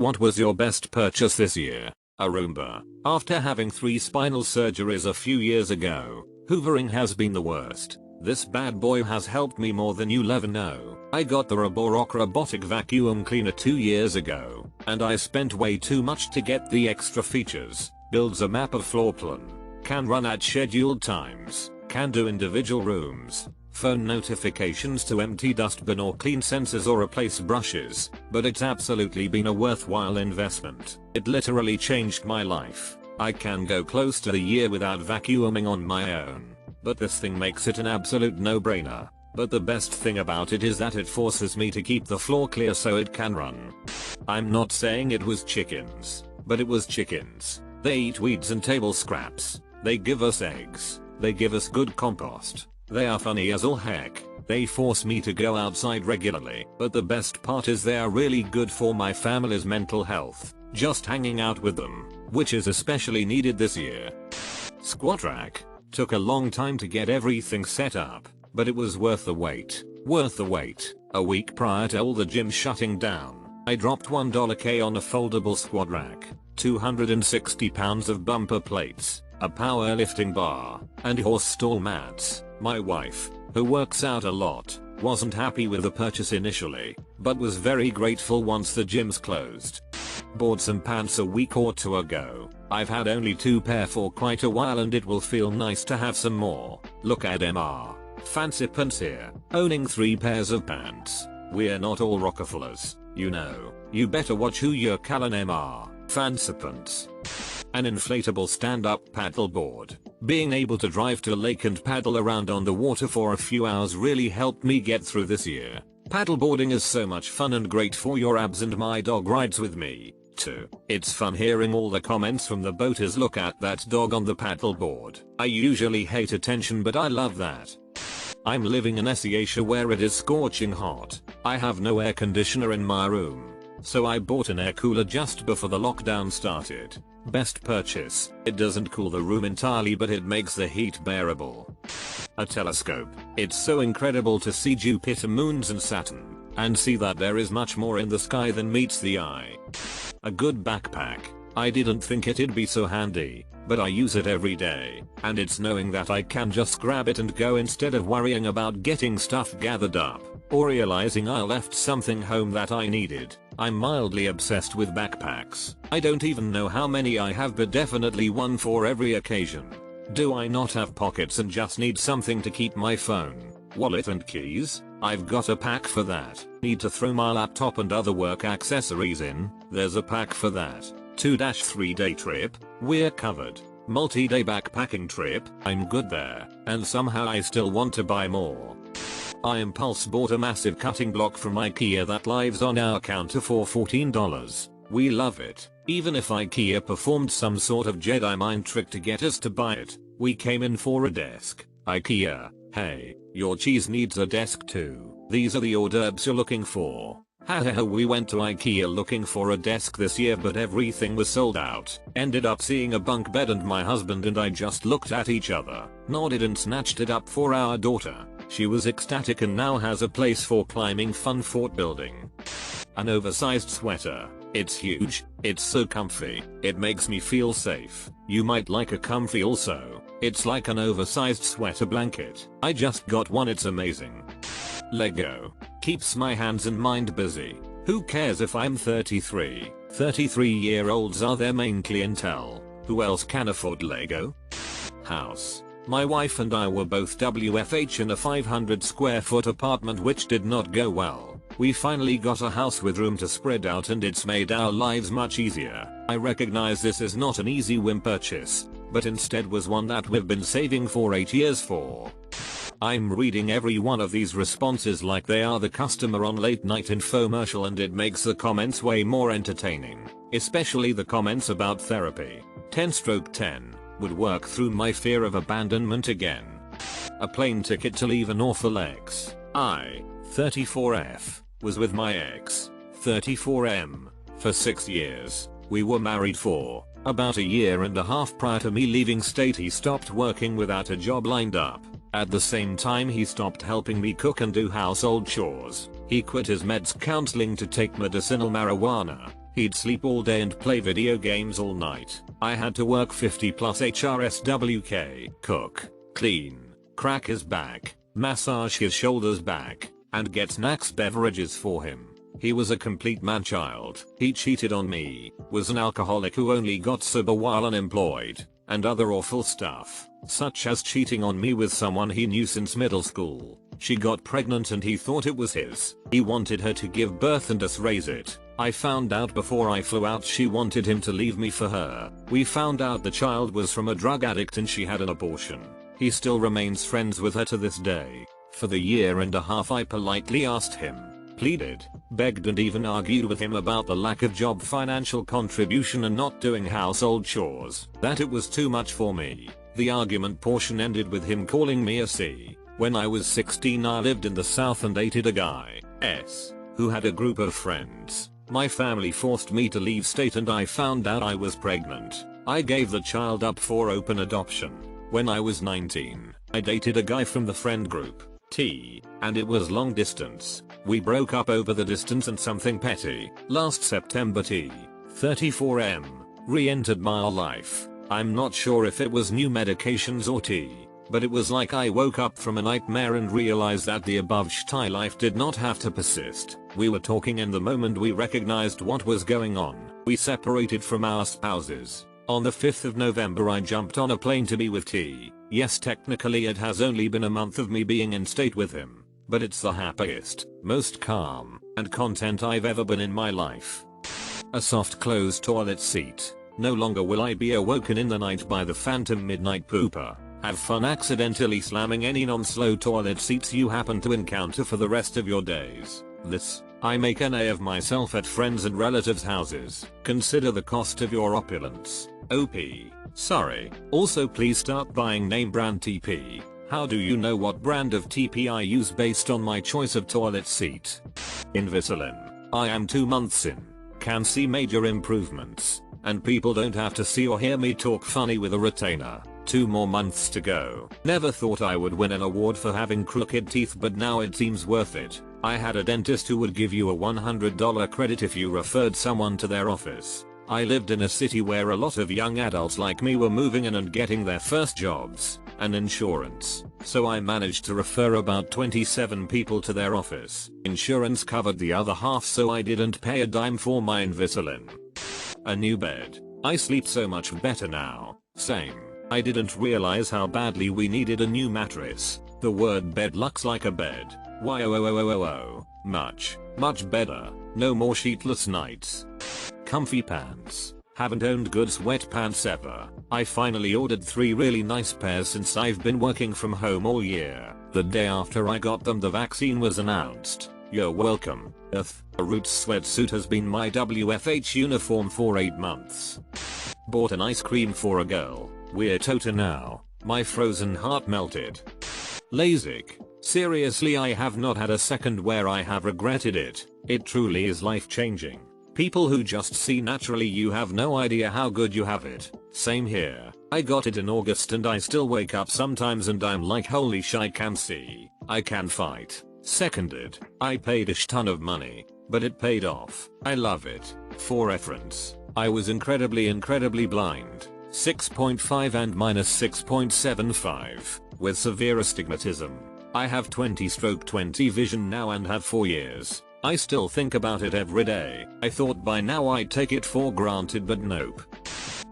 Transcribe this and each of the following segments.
What was your best purchase this year? A Roomba. After having 3 spinal surgeries a few years ago, hoovering has been the worst. This bad boy has helped me more than you'll ever know. I got the Roborock robotic vacuum cleaner 2 years ago, and I spent way too much to get the extra features. Builds a map of floor plan, can run at scheduled times, can do individual rooms, phone notifications to empty dustbin or clean sensors or replace brushes, but it's absolutely been a worthwhile investment. It literally changed my life. I can go close to a year without vacuuming on my own, but this thing makes it an absolute no-brainer. But the best thing about it is that it forces me to keep the floor clear so it can run. I'm not saying it was chickens, but it was chickens. They eat weeds and table scraps. They give us eggs. They give us good compost. They are funny as all heck. They force me to go outside regularly. But the best part is they are really good for my family's mental health. Just hanging out with them, which is especially needed this year. Squat rack. Took a long time to get everything set up, but it was worth the wait. Worth the wait. A week prior to all the gym shutting down, I dropped $1K on a foldable squat rack, 260 pounds of bumper plates, a powerlifting bar, and horse stall mats. My wife, who works out a lot, wasn't happy with the purchase initially, but was very grateful once the gyms closed. Bought some pants a week or 2 ago. I've had only 2 pair for quite a while and it will feel nice to have some more. Look at MR. Fancy pants here. Owning 3 pairs of pants. We're not all Rockefellers, you know. You better watch who you're calling MR. Fancy pants. An inflatable stand-up paddleboard. Being able to drive to a lake and paddle around on the water for a few hours really helped me get through this year. Paddleboarding is so much fun and great for your abs, and my dog rides with me, too. It's fun hearing all the comments from the boaters. Look at that dog on the paddleboard. I usually hate attention, but I love that. I'm living in Asia where it is scorching hot. I have no air conditioner in my room, so I bought an air cooler just before the lockdown started. Best purchase. It doesn't cool the room entirely, but it makes the heat bearable. A telescope. It's so incredible to see Jupiter, moons and Saturn, and see that there is much more in the sky than meets the eye. A good backpack. I didn't think it'd be so handy, but I use it every day, and it's knowing that I can just grab it and go instead of worrying about getting stuff gathered up, or realizing I left something home that I needed. I'm mildly obsessed with backpacks. I don't even know how many I have, but definitely one for every occasion. Do I not have pockets and just need something to keep my phone, wallet and keys? I've got a pack for that. Need to throw my laptop and other work accessories in? There's a pack for that. 2-3 day trip? We're covered. Multi-day backpacking trip? I'm good there. And somehow I still want to buy more. I impulse bought a massive cutting block from IKEA that lives on our counter for $14. We love it. Even if IKEA performed some sort of Jedi mind trick to get us to buy it, we came in for a desk. IKEA, hey, your cheese needs a desk too. These are the hors d'oeuvres you're looking for. Haha, we went to IKEA looking for a desk this year, but everything was sold out. Ended up seeing a bunk bed and my husband and I just looked at each other, nodded and snatched it up for our daughter. She was ecstatic and now has a place for climbing fun fort building. An oversized sweater. It's huge, it's so comfy, it makes me feel safe. You might like a comfy also. It's like an oversized sweater blanket. I just got one, it's amazing. Lego. Keeps my hands and mind busy. Who cares if I'm 33? 33-year-olds are their main clientele. Who else can afford Lego? House. My wife and I were both WFH in a 500 square foot apartment, which did not go well. We finally got a house with room to spread out and it's made our lives much easier. I recognize this is not an easy win purchase, but instead was one that we've been saving for 8 years for. I'm reading every one of these responses like they are the customer on late night infomercial, and it makes the comments way more entertaining, especially the comments about therapy. 10/10 would work through my fear of abandonment again. A plane ticket to leave an awful ex. I, 34F, was with my ex, 34M, for 6 years. We were married for about a year and a half prior to me leaving state. He stopped working without a job lined up. At the same time, he stopped helping me cook and do household chores. He quit his meds counseling to take medicinal marijuana. He'd sleep all day and play video games all night. I had to work 50 plus HRSWK, cook, clean, crack his back, massage his shoulders back, and get snacks beverages for him. He was a complete man-child. He cheated on me, was an alcoholic who only got sober while unemployed, and other awful stuff, such as cheating on me with someone he knew since middle school. She got pregnant and he thought it was his. He wanted her to give birth and us raise it. I found out before I flew out she wanted him to leave me for her. We found out the child was from a drug addict and she had an abortion. He still remains friends with her to this day. For the year and a half I politely asked him, pleaded, begged and even argued with him about the lack of job, financial contribution and not doing household chores, that it was too much for me. The argument portion ended with him calling me a C. When I was 16 I lived in the south and dated a guy, S, who had a group of friends. My family forced me to leave state and I found out I was pregnant. I gave the child up for open adoption. When I was 19, I dated a guy from the friend group, T, and it was long distance. We broke up over the distance and something petty. Last September T, 34M, re-entered my life. I'm not sure if it was new medications or T, but it was like I woke up from a nightmare and realized that the above shitty life did not have to persist. We were talking and the moment we recognized what was going on, we separated from our spouses. On the 5th of November I jumped on a plane to be with T. Yes, technically it has only been a month of me being in state with him, but it's the happiest, most calm, and content I've ever been in my life. A soft closed toilet seat. No longer will I be awoken in the night by the phantom midnight pooper. Have fun accidentally slamming any non-slow toilet seats you happen to encounter for the rest of your days. This, I make an A of myself at friends and relatives' houses. Consider the cost of your opulence. OP. Sorry. Also please start buying name brand TP. How do you know what brand of TP I use based on my choice of toilet seat? Invisalign. I am 2 months in. Can see major improvements. And people don't have to see or hear me talk funny with a retainer. 2 more months to go. Never thought I would win an award for having crooked teeth, but now it seems worth it. I had a dentist who would give you a $100 credit if you referred someone to their office. I lived in a city where a lot of young adults like me were moving in and getting their first jobs and insurance. So I managed to refer about 27 people to their office. Insurance covered the other half, so I didn't pay a dime for my Invisalign. A new bed. I sleep so much better now. Same. I didn't realize how badly we needed a new mattress. The word bed looks like a bed. Why oh. Much better. No more sheetless nights. Comfy pants. Haven't owned good sweatpants ever. I finally ordered 3 really nice pairs since I've been working from home all year. The day after I got them the vaccine was announced. You're welcome, Earth. A Roots sweatsuit has been my WFH uniform for 8 months. Bought an ice cream for a girl. We're total now. My frozen heart melted. LASIK. Seriously, I have not had a second where I have regretted it. It truly is life changing. People who just see naturally, you have no idea how good you have it. Same here. I got it in August and I still wake up sometimes and I'm like, holy shit, I can see. I can fight. Seconded. I paid a ton of money, but it paid off. I love it. For reference, I was incredibly blind. 6.5 and -6.75, with severe astigmatism. I have 20/20 vision now and have 4 years. I still think about it every day. I thought by now I'd take it for granted, but nope.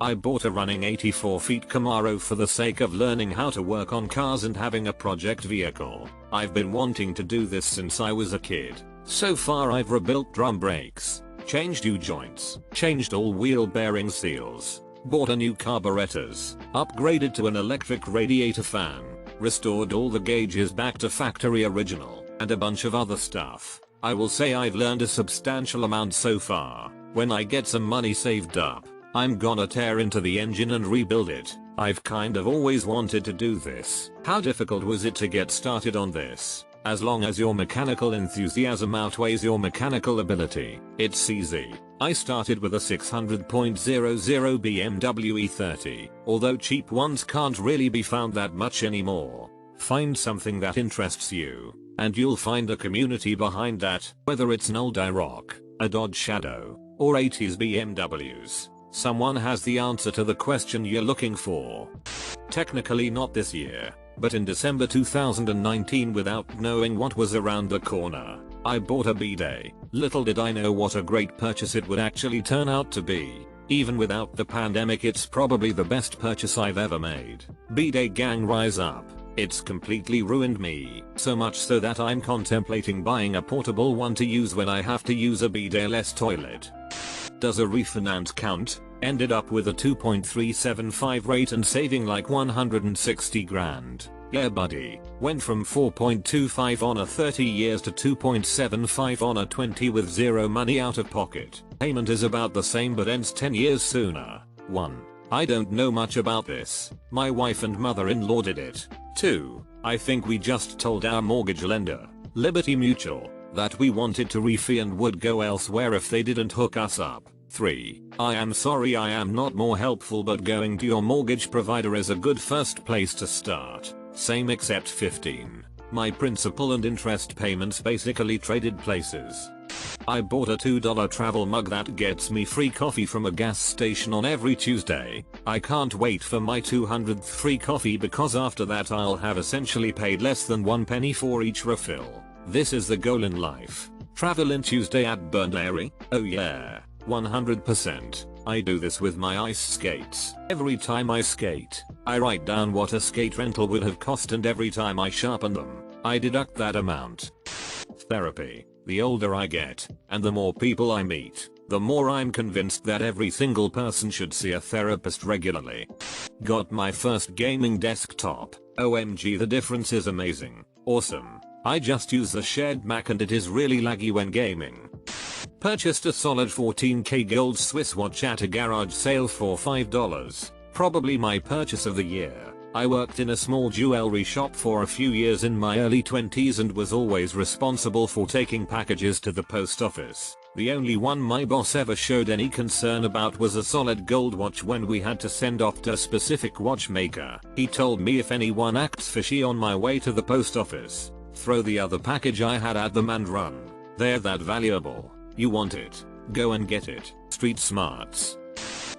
I bought a running 84 feet Camaro for the sake of learning how to work on cars and having a project vehicle. I've been wanting to do this since I was a kid. So far I've rebuilt drum brakes, changed U-joints, changed all wheel bearing seals, bought a new carburetors, upgraded to an electric radiator fan, restored all the gauges back to factory original, and a bunch of other stuff. I will say I've learned a substantial amount so far. When I get some money saved up, I'm gonna tear into the engine and rebuild it. I've kind of always wanted to do this. How difficult was it to get started on this? As long as your mechanical enthusiasm outweighs your mechanical ability, it's easy. I started with a 600.00 BMW E30, although cheap ones can't really be found that much anymore. Find something that interests you, and you'll find a community behind that, whether it's an old IROC, a Dodge Shadow, or 80s BMWs? Someone has the answer to the question you're looking for. Technically not this year, but in December 2019, without knowing what was around the corner, I bought a bidet. Little did I know what a great purchase it would actually turn out to be. Even without the pandemic, it's probably the best purchase I've ever made. Bidet gang, rise up. It's completely ruined me, so much so that I'm contemplating buying a portable one to use when I have to use a bidet-less toilet. Does a refinance count? Ended up with a 2.375 rate and saving like 160 grand. Yeah buddy, went from 4.25 on a 30 years to 2.75 on a 20 with zero money out of pocket. Payment is about the same but ends 10 years sooner. 1. I don't know much about this. My wife and mother-in-law did it. 2. I think we just told our mortgage lender, Liberty Mutual, that we wanted to refi and would go elsewhere if they didn't hook us up. 3. I am sorry I am not more helpful, but going to your mortgage provider is a good first place to start. Same except 15. My principal and interest payments basically traded places. I bought a $2 travel mug that gets me free coffee from a gas station on every Tuesday. I can't wait for my 200th free coffee because after that I'll have essentially paid less than 1 penny for each refill. This is the goal in life. Travel in Tuesday at Burnley? Oh yeah. 100%. I do this with my ice skates. Every time I skate, I write down what a skate rental would have cost, and every time I sharpen them, I deduct that amount. Therapy. The older I get, and the more people I meet, the more I'm convinced that every single person should see a therapist regularly. Got my first gaming desktop. OMG, the difference is amazing. Awesome. I just use the shared Mac and it is really laggy when gaming. Purchased a solid 14K gold Swiss watch at a garage sale for $5. Probably my purchase of the year. I worked in a small jewelry shop for a few years in my early 20s and was always responsible for taking packages to the post office. The only one my boss ever showed any concern about was a solid gold watch when we had to send off to a specific watchmaker. He told me if anyone acts fishy on my way to the post office, throw the other package I had at them and run. They're that valuable. You want it? Go and get it. Street smarts.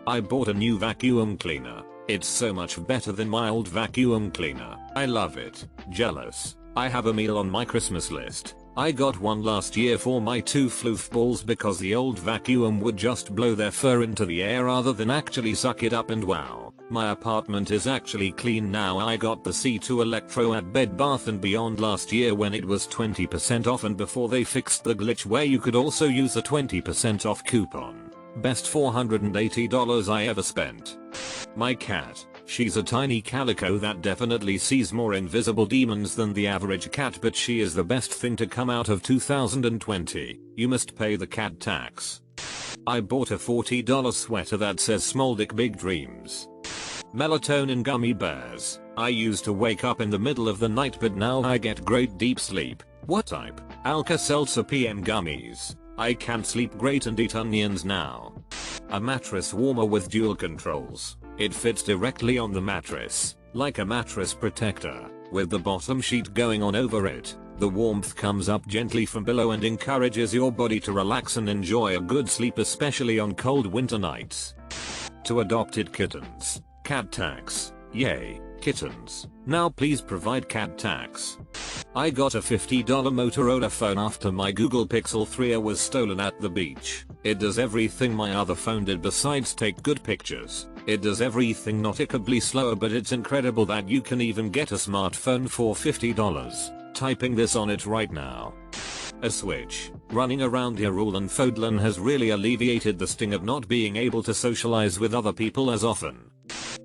I bought a new vacuum cleaner. It's so much better than my old vacuum cleaner. I love it. Jealous. I have a meal on my Christmas list. I got one last year for my 2 floofballs because the old vacuum would just blow their fur into the air rather than actually suck it up, and wow, my apartment is actually clean now. I got the C2 Electro at Bed Bath & Beyond last year when it was 20% off and before they fixed the glitch where you could also use a 20% off coupon. Best $480 I ever spent. My cat. She's a tiny calico that definitely sees more invisible demons than the average cat, but she is the best thing to come out of 2020. You must pay the cat tax. I bought a $40 sweater that says Small Dick Big Dreams. Melatonin gummy bears. I used to wake up in the middle of the night, but now I get great deep sleep. What type? Alka-Seltzer PM gummies. I can't sleep great and eat onions now. A mattress warmer with dual controls. It fits directly on the mattress, like a mattress protector, with the bottom sheet going on over it. The warmth comes up gently from below and encourages your body to relax and enjoy a good sleep, especially on cold winter nights. To adopted kittens. Cat tax. Yay, kittens. Now please provide cat tax. I got a $50 Motorola phone after my Google Pixel 3 was stolen at the beach. It does everything my other phone did besides take good pictures. It does everything noticeably slower, but it's incredible that you can even get a smartphone for $50. Typing this on it right now. A Switch. Running around Hyrule and Fodlan has really alleviated the sting of not being able to socialize with other people as often.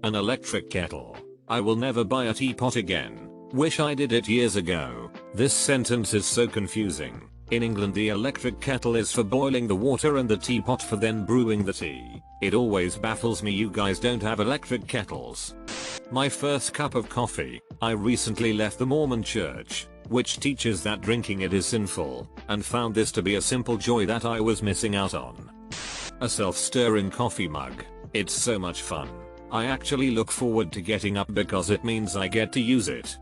An electric kettle. I will never buy a teapot again. Wish I did it years ago. This sentence is so confusing. In England, the electric kettle is for boiling the water and the teapot for then brewing the tea. It always baffles me you guys don't have electric kettles. My first cup of coffee. I recently left the Mormon church, which teaches that drinking it is sinful, and found this to be a simple joy that I was missing out on. A self-stirring coffee mug. It's so much fun. I actually look forward to getting up because it means I get to use it.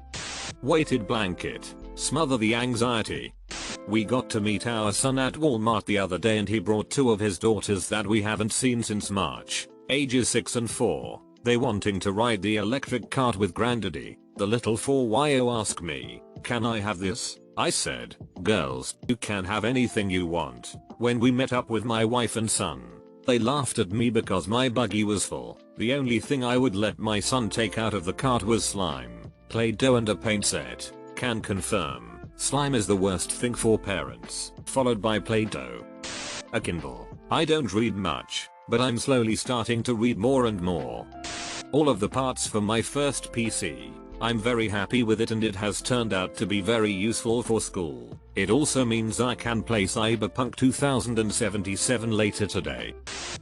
Weighted blanket. Smother the anxiety. We got to meet our son at Walmart the other day and he brought 2 of his daughters that we haven't seen since March, ages 6 and 4. They wanting to ride the electric cart with granddaddy. The little 4yo asked me, "Can I have this?" I said, "Girls, you can have anything you want." When we met up with my wife and son, they laughed at me because my buggy was full. The only thing I would let my son take out of the cart was slime, Play-Doh and a paint set. Can confirm, slime is the worst thing for parents, followed by Play-Doh. A Kindle. I don't read much, but I'm slowly starting to read more and more. All of the parts for my first PC. I'm very happy with it and it has turned out to be very useful for school. It also means I can play Cyberpunk 2077 later today.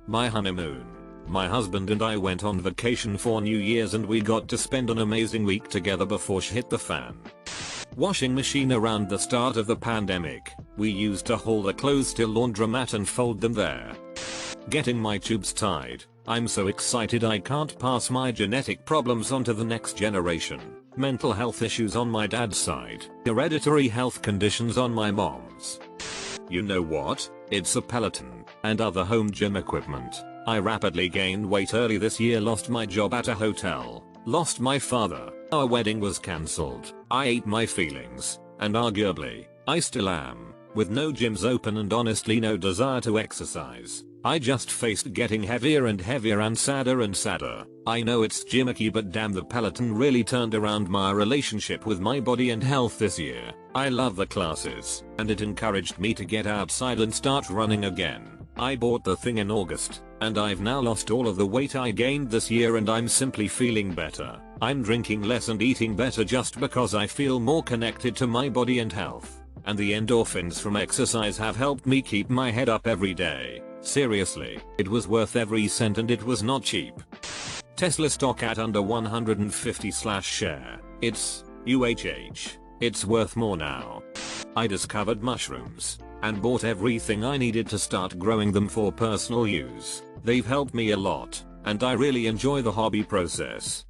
My honeymoon. My husband and I went on vacation for New Year's and we got to spend an amazing week together before shit hit the fan. Washing machine around the start of the pandemic. We used to haul the clothes to laundromat and fold them there. Getting my tubes tied. I'm so excited I can't pass my genetic problems on to the next generation. Mental health issues on my dad's side. Hereditary health conditions on my mom's. You know what? It's a Peloton and other home gym equipment. I rapidly gained weight early this year, lost my job at a hotel, lost my father, our wedding was cancelled, I ate my feelings, and arguably, I still am, with no gyms open and honestly no desire to exercise. I just faced getting heavier and heavier and sadder. I know it's gimmicky but damn, the Peloton really turned around my relationship with my body and health this year. I love the classes, and it encouraged me to get outside and start running again. I bought the thing in August, and I've now lost all of the weight I gained this year and I'm simply feeling better. I'm drinking less and eating better just because I feel more connected to my body and health. And the endorphins from exercise have helped me keep my head up every day. Seriously, it was worth every cent and it was not cheap. Tesla stock at under 150/share. It's UHH. It's worth more now. I discovered mushrooms and bought everything I needed to start growing them for personal use. They've helped me a lot, and I really enjoy the hobby process.